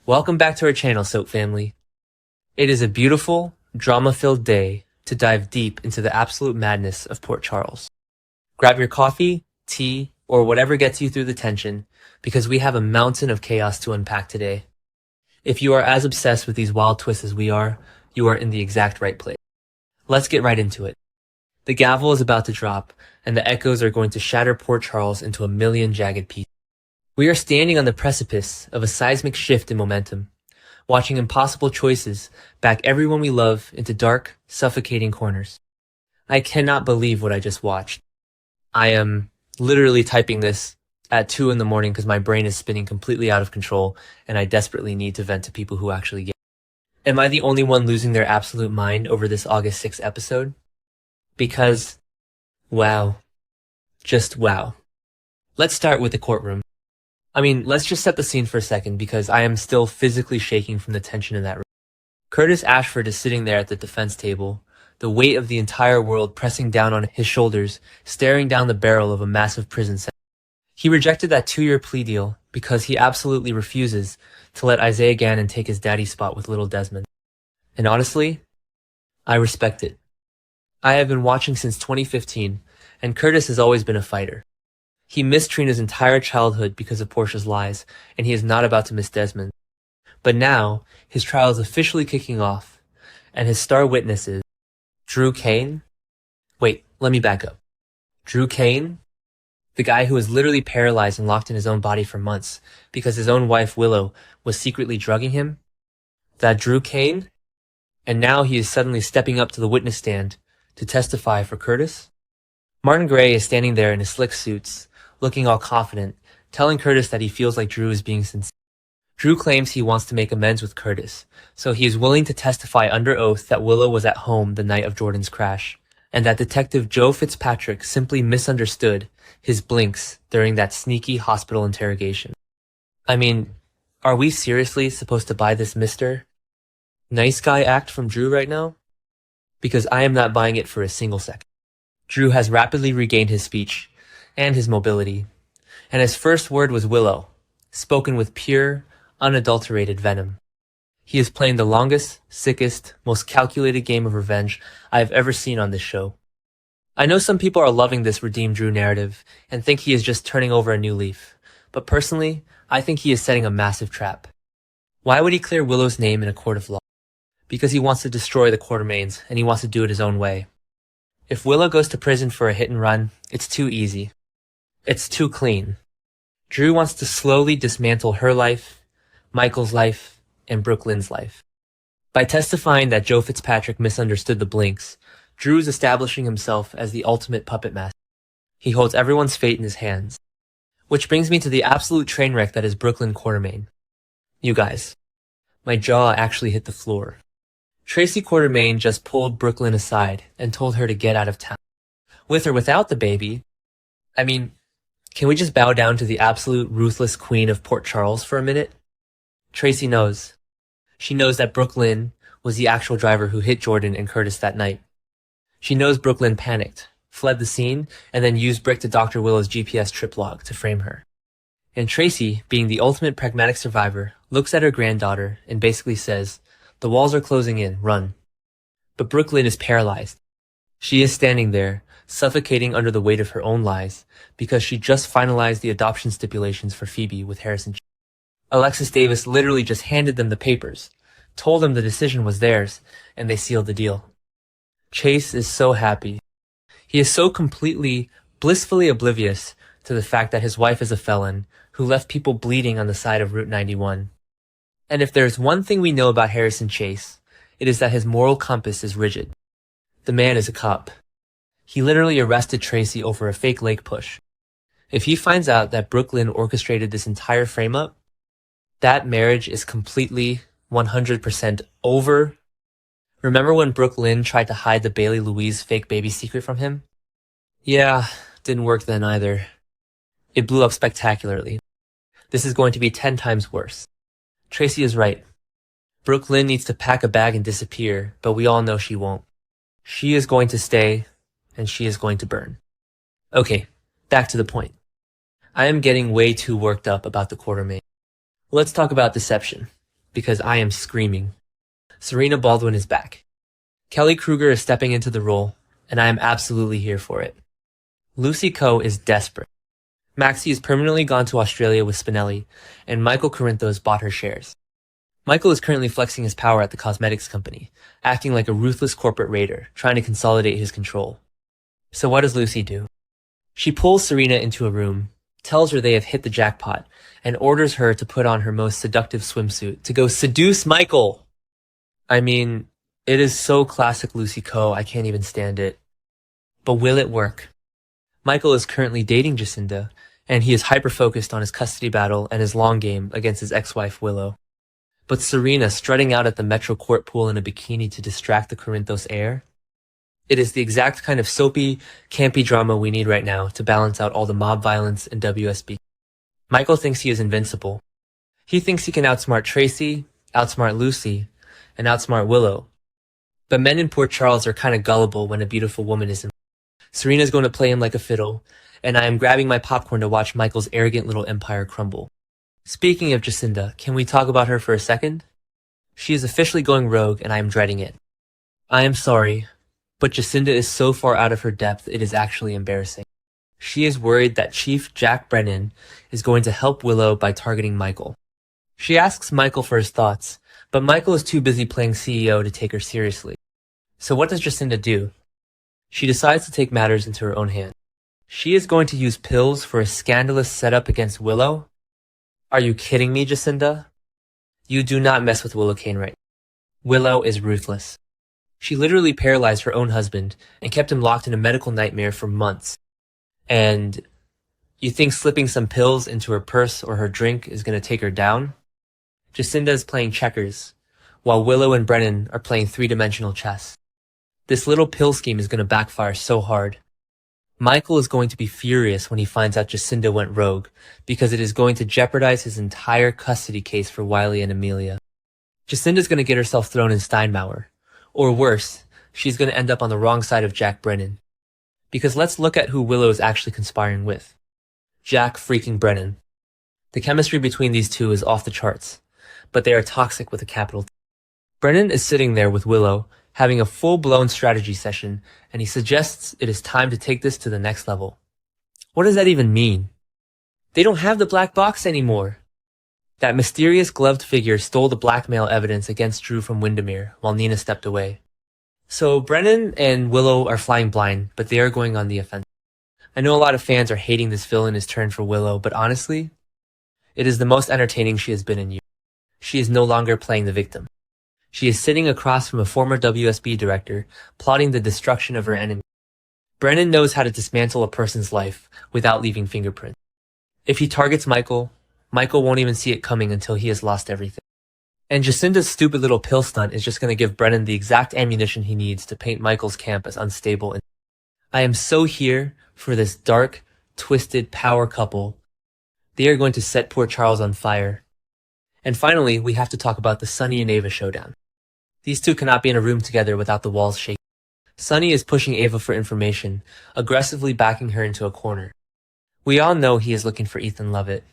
Welcome back to our channel, Soap Family. It is a beautiful, drama-filled day to dive deep into the absolute madness of Port Charles. Grab your coffee, tea, or whatever gets you through the tension, because we have a mountain of chaos to unpack today. If you are as obsessed with these wild twists as we are, you are in the exact right place. Let's get right into it. The gavel is about to drop, and the echoes are going to shatter Port Charles into a million jagged pieces. We are standing on the precipice of a seismic shift in momentum, watching impossible choices back everyone we love into dark, suffocating corners. I cannot believe what I just watched. I am literally typing this at 2 in the morning because my brain is spinning completely out of control and I desperately need to vent to people who actually get it. Am I the only one losing their absolute mind over this August 6th episode? Because, wow. Just wow. Let's start with the courtroom. Let's just set the scene for a second because I am still physically shaking from the tension in that room. Curtis Ashford is sitting there at the defense table, the weight of the entire world pressing down on his shoulders, staring down the barrel of a massive prison sentence. He rejected that 2-year plea deal because he absolutely refuses to let Isaiah Gannon take his daddy spot with little Desmond. And honestly, I respect it. I have been watching since 2015, and Curtis has always been a fighter. He missed Trina's entire childhood because of Portia's lies, and he is not about to miss Desmond. But now, his trial is officially kicking off, and his star witness is Drew Kane? Wait, let me back up. Drew Kane? The guy who was literally paralyzed and locked in his own body for months because his own wife, Willow, was secretly drugging him? That Drew Kane? And now he is suddenly stepping up to the witness stand to testify for Curtis? Martin Gray is standing there in his slick suits, looking all confident, telling Curtis that he feels like Drew is being sincere. Drew claims he wants to make amends with Curtis, so he is willing to testify under oath that Willow was at home the night of Jordan's crash, and that Detective Joe Fitzpatrick simply misunderstood his blinks during that sneaky hospital interrogation. Are we seriously supposed to buy this Mr. Nice Guy act from Drew right now? Because I am not buying it for a single second. Drew has rapidly regained his speech and his mobility, and his first word was Willow, spoken with pure, unadulterated venom. He is playing the longest, sickest, most calculated game of revenge I have ever seen on this show. I know some people are loving this Redeem Drew narrative and think he is just turning over a new leaf, but personally, I think he is setting a massive trap. Why would he clear Willow's name in a court of law? Because he wants to destroy the Quartermaines, and he wants to do it his own way. If Willow goes to prison for a hit and run, it's too easy. It's too clean. Drew wants to slowly dismantle her life, Michael's life, and Brook Lynn's life. By testifying that Joe Fitzpatrick misunderstood the blinks, Drew is establishing himself as the ultimate puppet master. He holds everyone's fate in his hands. Which brings me to the absolute train wreck that is Brook Lynn Quartermaine. You guys, my jaw actually hit the floor. Tracy Quartermaine just pulled Brook Lynn aside and told her to get out of town. With or without the baby, can we just bow down to the absolute ruthless queen of Port Charles for a minute? Tracy knows. She knows that Brook Lynn was the actual driver who hit Jordan and Curtis that night. She knows Brook Lynn panicked, fled the scene, and then used Brick to Dr. Willow's GPS trip log to frame her. And Tracy, being the ultimate pragmatic survivor, looks at her granddaughter and basically says, "The walls are closing in, run." But Brook Lynn is paralyzed. She is standing there, suffocating under the weight of her own lies, because she just finalized the adoption stipulations for Phoebe with Harrison. Alexis Davis literally just handed them the papers, told them the decision was theirs, and they sealed the deal. Chase is so happy. He is so completely, blissfully oblivious to the fact that his wife is a felon who left people bleeding on the side of Route 91. And if there's one thing we know about Harrison Chase, it is that his moral compass is rigid. The man is a cop. He literally arrested Tracy over a fake lake push. If he finds out that Brook Lynn orchestrated this entire frame-up, that marriage is completely 100% over. Remember when Brook Lynn tried to hide the Bailey Louise fake baby secret from him? Yeah, didn't work then either. It blew up spectacularly. This is going to be 10 times worse. Tracy is right. Brook Lynn needs to pack a bag and disappear, but we all know she won't. She is going to stay, and she is going to burn. Okay, back to the point. I am getting way too worked up about the Quartermaine. Let's talk about deception. because I am screaming. Serena Baldwin is back. Kelly Kruger is stepping into the role, and I am absolutely here for it. Lucy Coe is desperate. Maxie is permanently gone to Australia with Spinelli, and Michael Corinthos bought her shares. Michael is currently flexing his power at the cosmetics company, acting like a ruthless corporate raider, trying to consolidate his control. So what does Lucy do? She pulls Serena into a room, tells her they have hit the jackpot, and orders her to put on her most seductive swimsuit to go seduce Michael. I mean, it is so classic Lucy Coe, I can't even stand it. But will it work? Michael is currently dating Jacinda, and he is hyper-focused on his custody battle and his long game against his ex-wife Willow. But Serena strutting out at the Metro Court pool in a bikini to distract the Corinthos heir? It is the exact kind of soapy, campy drama we need right now to balance out all the mob violence and WSB. Michael thinks he is invincible. He thinks he can outsmart Tracy, outsmart Lucy, and outsmart Willow. But men in Port Charles are kind of gullible when a beautiful woman is involved. Serena's going to play him like a fiddle, and I am grabbing my popcorn to watch Michael's arrogant little empire crumble. Speaking of Jacinda, can we talk about her for a second? She is officially going rogue, and I am dreading it. I am sorry, but Jacinda is so far out of her depth it is actually embarrassing. She is worried that Chief Jack Brennan is going to help Willow by targeting Michael. She asks Michael for his thoughts, but Michael is too busy playing CEO to take her seriously. So what does Jacinda do? She decides to take matters into her own hands. She is going to use pills for a scandalous setup against Willow? Are you kidding me, Jacinda? You do not mess with Willow Kane right now. Willow is ruthless. She literally paralyzed her own husband and kept him locked in a medical nightmare for months. And you think slipping some pills into her purse or her drink is going to take her down? Jacinda is playing checkers, while Willow and Brennan are playing three-dimensional chess. This little pill scheme is going to backfire so hard. Michael is going to be furious when he finds out Jacinda went rogue, because it is going to jeopardize his entire custody case for Wiley and Amelia. Jacinda's going to get herself thrown in Steinmauer. Or worse, she's going to end up on the wrong side of Jack Brennan. Because let's look at who Willow is actually conspiring with. Jack freaking Brennan. The chemistry between these two is off the charts, but they are toxic with a capital T. Brennan is sitting there with Willow, having a full-blown strategy session, and he suggests it is time to take this to the next level. What does that even mean? They don't have the black box anymore. That mysterious gloved figure stole the blackmail evidence against Drew from Windermere while Nina stepped away. So Brennan and Willow are flying blind, but they are going on the offensive. I know a lot of fans are hating this villainous turn for Willow, but honestly, it is the most entertaining she has been in years. She is no longer playing the victim. She is sitting across from a former WSB director, plotting the destruction of her enemy. Brennan knows how to dismantle a person's life without leaving fingerprints. If he targets Michael, Michael won't even see it coming until he has lost everything. And Jacinda's stupid little pill stunt is just going to give Brennan the exact ammunition he needs to paint Michael's camp as unstable. I am so here for this dark, twisted power couple. They are going to set Port Charles on fire. And finally, we have to talk about the Sonny and Ava showdown. These two cannot be in a room together without the walls shaking. Sonny is pushing Ava for information, aggressively backing her into a corner. We all know he is looking for Ethan Lovett.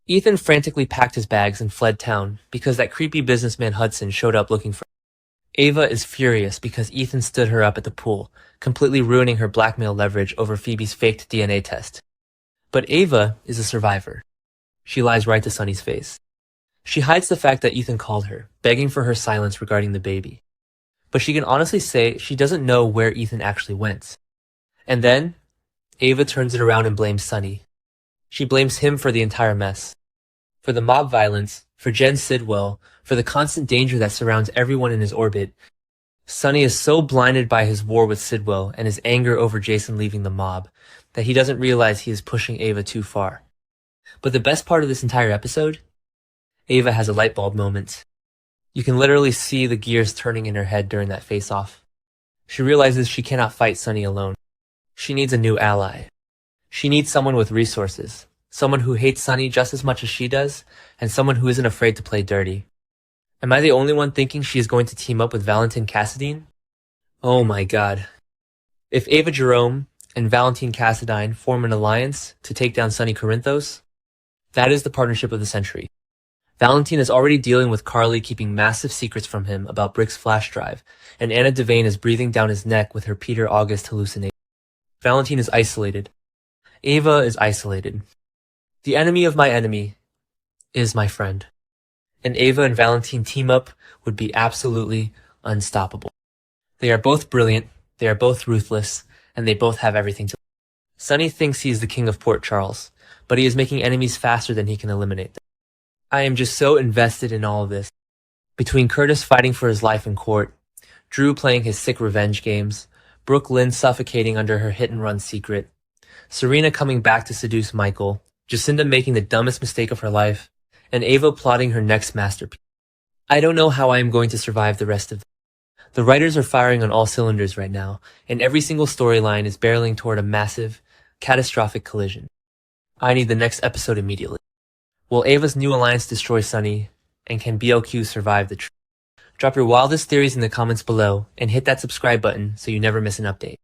Ethan frantically packed his bags and fled town because that creepy businessman Hudson showed up looking for him. Ava is furious because Ethan stood her up at the pool, completely ruining her blackmail leverage over Phoebe's faked DNA test. But Ava is a survivor. She lies right to Sonny's face. She hides the fact that Ethan called her, begging for her silence regarding the baby. But she can honestly say she doesn't know where Ethan actually went. And then, Ava turns it around and blames Sonny. She blames him for the entire mess. For the mob violence, for Jen Sidwell, for the constant danger that surrounds everyone in his orbit. Sonny is so blinded by his war with Sidwell and his anger over Jason leaving the mob that he doesn't realize he is pushing Ava too far. But the best part of this entire episode? Ava has a light bulb moment. You can literally see the gears turning in her head during that face-off. She realizes she cannot fight Sonny alone. She needs a new ally. She needs someone with resources, someone who hates Sonny just as much as she does, and someone who isn't afraid to play dirty. Am I the only one thinking she is going to team up with Valentin Cassadine? Oh my god. If Ava Jerome and Valentin Cassadine form an alliance to take down Sonny Corinthos, that is the partnership of the century. Valentine is already dealing with Carly keeping massive secrets from him about Brick's flash drive, and Anna Devane is breathing down his neck with her Peter August hallucination. Valentine is isolated. Ava is isolated. The enemy of my enemy is my friend. And Ava and Valentine team up would be absolutely unstoppable. They are both brilliant, they are both ruthless, and they both have everything to lose. Sonny thinks he is the king of Port Charles, but he is making enemies faster than he can eliminate them. I am just so invested in all of this. Between Curtis fighting for his life in court, Drew playing his sick revenge games, Brook Lynn suffocating under her hit-and-run secret, Serena coming back to seduce Michael, Jacinda making the dumbest mistake of her life, and Ava plotting her next masterpiece. I don't know how I am going to survive the rest of this. The writers are firing on all cylinders right now, and every single storyline is barreling toward a massive, catastrophic collision. I need the next episode immediately. Will Ava's new alliance destroy Sonny, and can BLQ survive the truth? Drop your wildest theories in the comments below, and hit that subscribe button so you never miss an update.